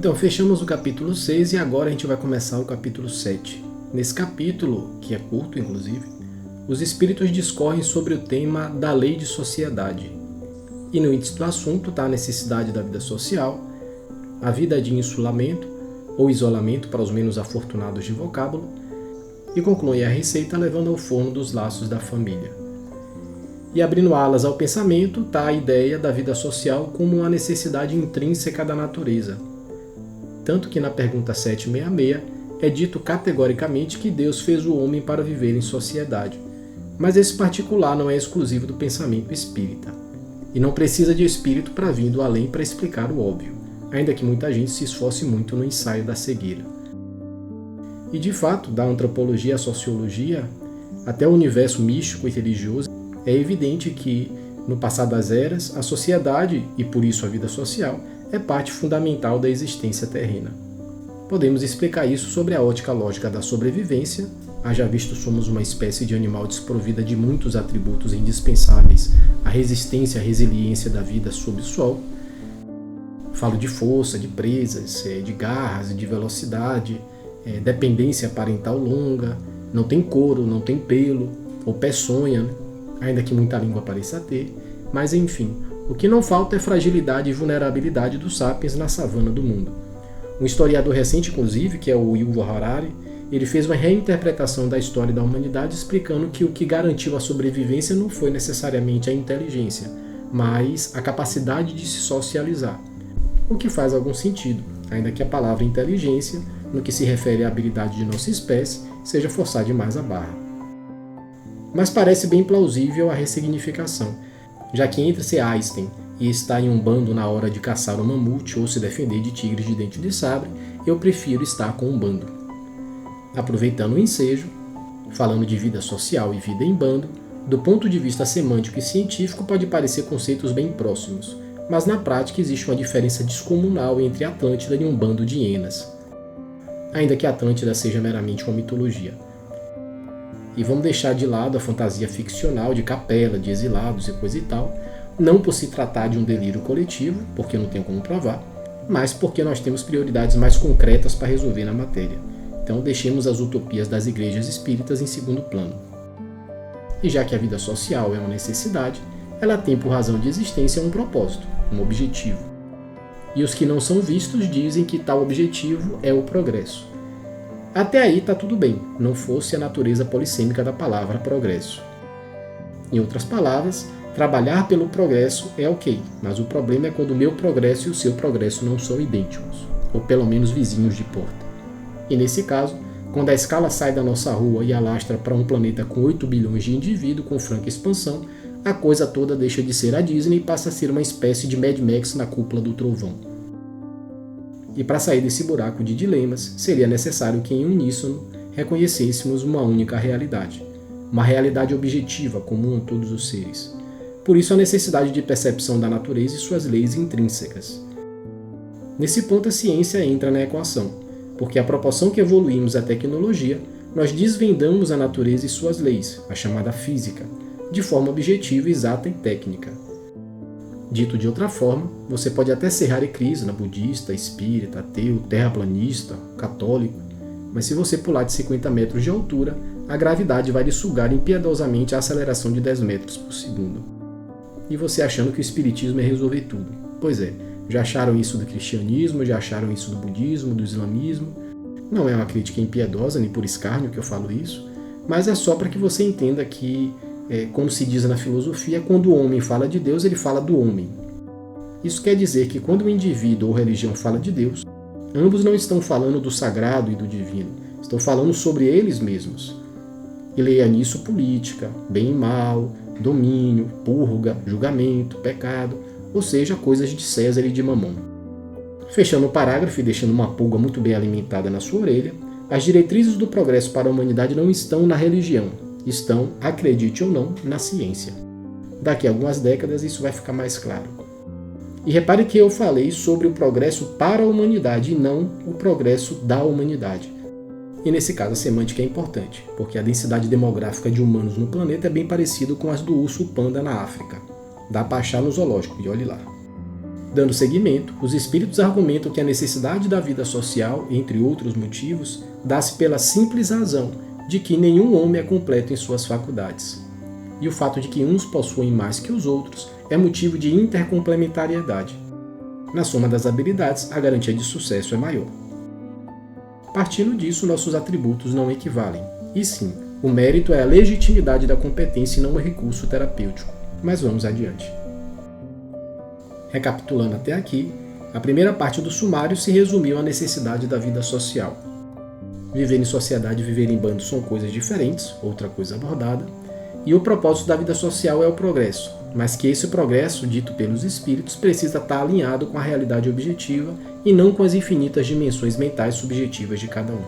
Então, fechamos o capítulo 6 e agora a gente vai começar o capítulo 7. Nesse capítulo, que é curto inclusive, os espíritos discorrem sobre o tema da lei de sociedade. E no índice do assunto está a necessidade da vida social, a vida de insulamento ou isolamento para os menos afortunados de vocábulo, e conclui a receita levando ao forno dos laços da família. E abrindo alas ao pensamento está a ideia da vida social como uma necessidade intrínseca da natureza. Tanto que na pergunta 766 é dito categoricamente que Deus fez o homem para viver em sociedade. Mas esse particular não é exclusivo do pensamento espírita. E não precisa de espírito para vir do além para explicar o óbvio, ainda que muita gente se esforce muito no ensaio da cegueira. E de fato, da antropologia à sociologia, até o universo místico e religioso, é evidente que, no passar das eras, a sociedade, e por isso a vida social, é parte fundamental da existência terrena. Podemos explicar isso sobre a ótica lógica da sobrevivência, haja visto somos uma espécie de animal desprovida de muitos atributos indispensáveis à resistência e à resiliência da vida sob o sol. Falo de força, de presas, de garras e de velocidade, dependência parental longa, não tem couro, não tem pelo, ou peçonha, ainda que muita língua pareça ter, mas enfim, o que não falta é fragilidade e vulnerabilidade dos sapiens na savana do mundo. Um historiador recente, inclusive, que é o Yuval Harari, ele fez uma reinterpretação da história da humanidade explicando que o que garantiu a sobrevivência não foi necessariamente a inteligência, mas a capacidade de se socializar. O que faz algum sentido, ainda que a palavra inteligência, no que se refere à habilidade de nossa espécie, seja forçar demais a barra. Mas parece bem plausível a ressignificação, já que entre ser Einstein e estar em um bando na hora de caçar um mamute ou se defender de tigres de dente de sabre, eu prefiro estar com um bando. Aproveitando o ensejo, falando de vida social e vida em bando, do ponto de vista semântico e científico pode parecer conceitos bem próximos, mas na prática existe uma diferença descomunal entre Atlântida e um bando de hienas, ainda que Atlântida seja meramente uma mitologia. E vamos deixar de lado a fantasia ficcional de capela, de exilados e coisa e tal, não por se tratar de um delírio coletivo, porque não tem como provar, mas porque nós temos prioridades mais concretas para resolver na matéria. Então deixemos as utopias das igrejas espíritas em segundo plano. E já que a vida social é uma necessidade, ela tem por razão de existência um propósito, um objetivo. E os que não são vistos dizem que tal objetivo é o progresso. Até aí está tudo bem, não fosse a natureza polissêmica da palavra progresso. Em outras palavras, trabalhar pelo progresso é ok, mas o problema é quando o meu progresso e o seu progresso não são idênticos, ou pelo menos vizinhos de porta. E nesse caso, quando a escala sai da nossa rua e alastra para um planeta com 8 bilhões de indivíduos com franca expansão, a coisa toda deixa de ser a Disney e passa a ser uma espécie de Mad Max na cúpula do trovão. E para sair desse buraco de dilemas, seria necessário que em uníssono reconhecêssemos uma única realidade, uma realidade objetiva comum a todos os seres. Por isso a necessidade de percepção da natureza e suas leis intrínsecas. Nesse ponto a ciência entra na equação, porque à proporção que evoluímos a tecnologia, nós desvendamos a natureza e suas leis, a chamada física, de forma objetiva, exata e técnica. Dito de outra forma, você pode até ser Hare Krishna, budista, espírita, ateu, terraplanista, católico, mas se você pular de 50 metros de altura, a gravidade vai lhe sugar impiedosamente a aceleração de 10 metros por segundo. E você achando que o espiritismo é resolver tudo. Pois é, já acharam isso do cristianismo, já acharam isso do budismo, do islamismo. Não é uma crítica impiedosa, nem por escárnio que eu falo isso, mas é só para que você entenda que como se diz na filosofia, quando o homem fala de Deus, ele fala do homem. Isso quer dizer que quando o indivíduo ou religião fala de Deus, ambos não estão falando do sagrado e do divino, estão falando sobre eles mesmos. E leia nisso política, bem e mal, domínio, purga, julgamento, pecado, ou seja, coisas de César e de Mamon. Fechando o parágrafo e deixando uma pulga muito bem alimentada na sua orelha, as diretrizes do progresso para a humanidade não estão na religião, estão, acredite ou não, na ciência. Daqui a algumas décadas isso vai ficar mais claro. E repare que eu falei sobre o progresso para a humanidade e não o progresso da humanidade. E nesse caso a semântica é importante, porque a densidade demográfica de humanos no planeta é bem parecida com as do urso panda na África. Dá para achar no zoológico, e olhe lá. Dando seguimento, os espíritos argumentam que a necessidade da vida social, entre outros motivos, dá-se pela simples razão de que nenhum homem é completo em suas faculdades. E o fato de que uns possuem mais que os outros é motivo de intercomplementariedade. Na soma das habilidades, a garantia de sucesso é maior. Partindo disso, nossos atributos não equivalem. E sim, o mérito é a legitimidade da competência e não o recurso terapêutico. Mas vamos adiante. Recapitulando até aqui, a primeira parte do sumário se resumiu à necessidade da vida social. Viver em sociedade e viver em bando são coisas diferentes, outra coisa abordada, e o propósito da vida social é o progresso, mas que esse progresso, dito pelos espíritos, precisa estar alinhado com a realidade objetiva e não com as infinitas dimensões mentais subjetivas de cada um.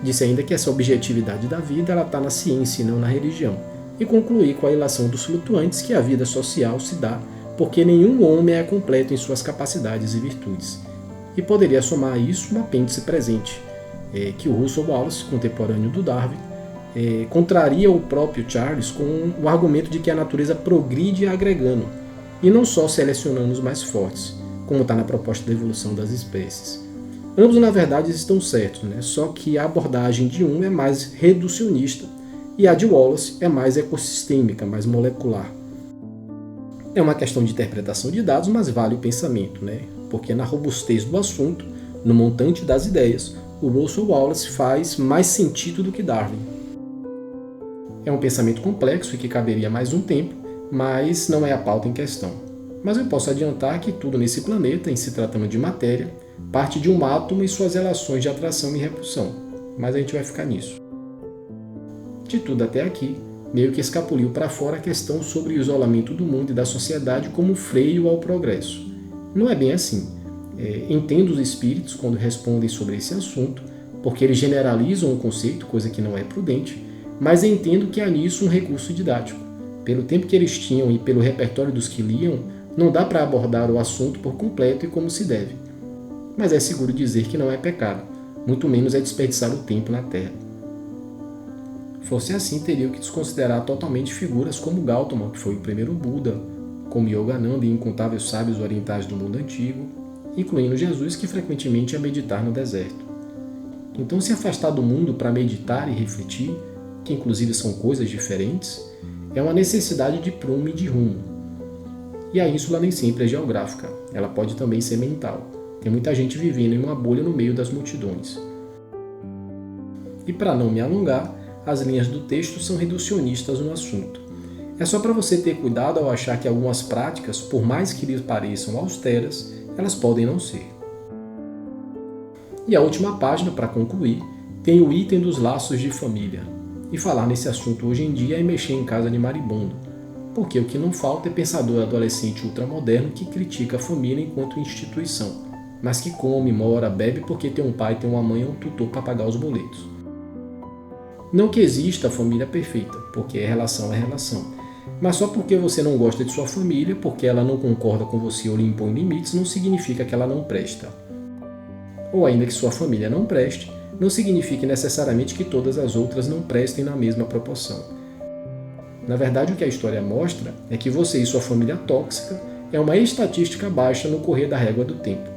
Disse ainda que essa objetividade da vida está na ciência e não na religião, e concluí com a ilação dos flutuantes que a vida social se dá porque nenhum homem é completo em suas capacidades e virtudes. E poderia somar a isso um apêndice presente, que o Russell Wallace, contemporâneo do Darwin, contraria o próprio Charles com o argumento de que a natureza progride agregando, e não só selecionando os mais fortes, como está na proposta da evolução das espécies. Ambos, na verdade, estão certos, só que a abordagem de um é mais reducionista e a de Wallace é mais ecossistêmica, mais molecular. É uma questão de interpretação de dados, mas vale o pensamento, porque na robustez do assunto, no montante das ideias, o Russell Wallace faz mais sentido do que Darwin. É um pensamento complexo e que caberia mais um tempo, mas não é a pauta em questão. Mas eu posso adiantar que tudo nesse planeta, em se tratando de matéria, parte de um átomo e suas relações de atração e repulsão, mas a gente vai ficar nisso. De tudo até aqui, meio que escapuliu para fora a questão sobre o isolamento do mundo e da sociedade como freio ao progresso. Não é bem assim. Entendo os espíritos quando respondem sobre esse assunto, porque eles generalizam o conceito, coisa que não é prudente, mas entendo que há nisso um recurso didático. Pelo tempo que eles tinham e pelo repertório dos que liam, não dá para abordar o assunto por completo e como se deve. Mas é seguro dizer que não é pecado, muito menos é desperdiçar o tempo na Terra. Fosse assim, teriam que desconsiderar totalmente figuras como Gautama, que foi o primeiro Buda, como Yogananda e incontáveis sábios orientais do mundo antigo, incluindo Jesus, que frequentemente ia meditar no deserto. Então, se afastar do mundo para meditar e refletir, que inclusive são coisas diferentes, é uma necessidade de prumo e de rumo. E a ínsula nem sempre é geográfica, ela pode também ser mental. Tem muita gente vivendo em uma bolha no meio das multidões. E para não me alongar, as linhas do texto são reducionistas no assunto. É só para você ter cuidado ao achar que algumas práticas, por mais que lhe pareçam austeras, elas podem não ser. E a última página, para concluir, tem o item dos laços de família. E falar nesse assunto hoje em dia é mexer em casa de maribondo, porque o que não falta é pensador adolescente ultramoderno que critica a família enquanto instituição, mas que come, mora, bebe porque tem um pai, tem uma mãe ou um tutor para pagar os boletos. Não que exista a família perfeita, porque relação é relação. Mas só porque você não gosta de sua família, porque ela não concorda com você ou lhe impõe limites, não significa que ela não presta. Ou ainda que sua família não preste, não significa necessariamente que todas as outras não prestem na mesma proporção. Na verdade, o que a história mostra é que você e sua família tóxica é uma estatística baixa no correr da régua do tempo.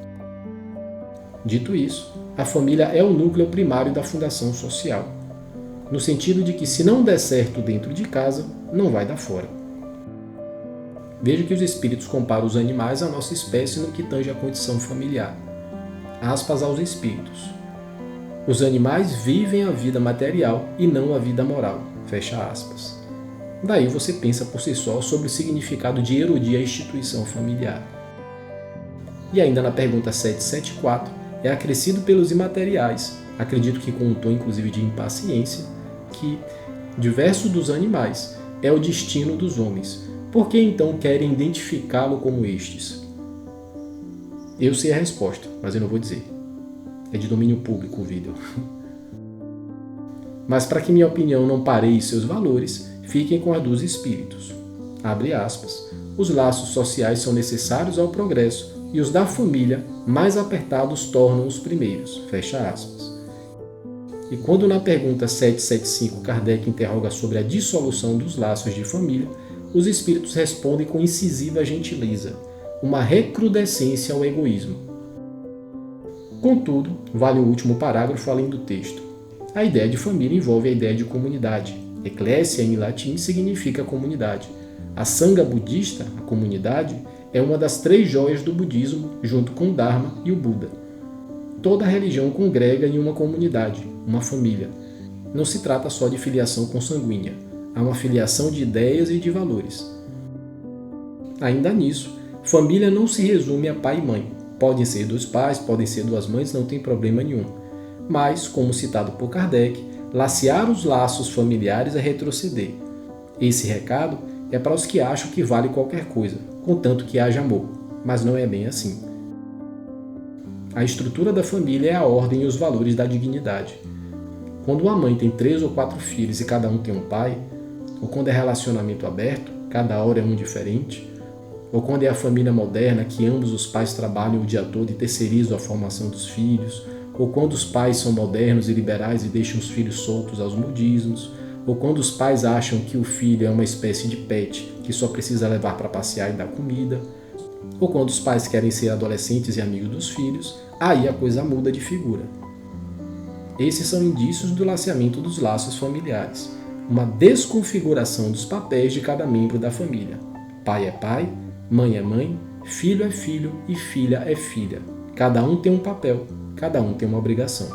Dito isso, a família é o núcleo primário da fundação social, no sentido de que se não der certo dentro de casa, não vai dar fora. Veja que os espíritos comparam os animais à nossa espécie no que tange à condição familiar. Aspas aos espíritos. Os animais vivem a vida material e não a vida moral. Fecha aspas. Daí você pensa por si só sobre o significado de erudir a instituição familiar. E ainda na pergunta 774, é acrescido pelos imateriais, acredito que com um tom inclusive de impaciência, que, diverso dos animais, é o destino dos homens. Por que então querem identificá-lo como estes? Eu sei a resposta, mas eu não vou dizer. É de domínio público o vídeo. Mas para que minha opinião não pareie seus valores, fiquem com a dos espíritos. Abre aspas. Os laços sociais são necessários ao progresso e os da família mais apertados tornam os primeiros. Fecha aspas. E quando na pergunta 775 Kardec interroga sobre a dissolução dos laços de família, os espíritos respondem com incisiva gentileza. uma recrudescência ao egoísmo. Contudo, vale o último parágrafo além do texto. A ideia de família envolve a ideia de comunidade. Ecclesia, em latim, significa comunidade. A sangha budista, a comunidade, é uma das 3 joias do budismo, junto com o Dharma e o Buda. Toda religião congrega em uma comunidade, uma família. Não se trata só de filiação consanguínea, há uma filiação de ideias e de valores. Ainda nisso, família não se resume a pai e mãe. Podem ser 2 pais, podem ser 2 mães, não tem problema nenhum. Mas, como citado por Kardec, lacear os laços familiares é retroceder. Esse recado é para os que acham que vale qualquer coisa, contanto que haja amor, mas não é bem assim. A estrutura da família é a ordem e os valores da dignidade. Quando uma mãe tem 3 ou 4 filhos e cada um tem um pai, ou quando é relacionamento aberto, cada hora é um diferente, ou quando é a família moderna que ambos os pais trabalham o dia todo e terceirizam a formação dos filhos, ou quando os pais são modernos e liberais e deixam os filhos soltos aos modismos, ou quando os pais acham que o filho é uma espécie de pet que só precisa levar para passear e dar comida, ou quando os pais querem ser adolescentes e amigos dos filhos, aí a coisa muda de figura. Esses são indícios do laceamento dos laços familiares, uma desconfiguração dos papéis de cada membro da família. Pai é pai, mãe é mãe, filho é filho e filha é filha. Cada um tem um papel, cada um tem uma obrigação.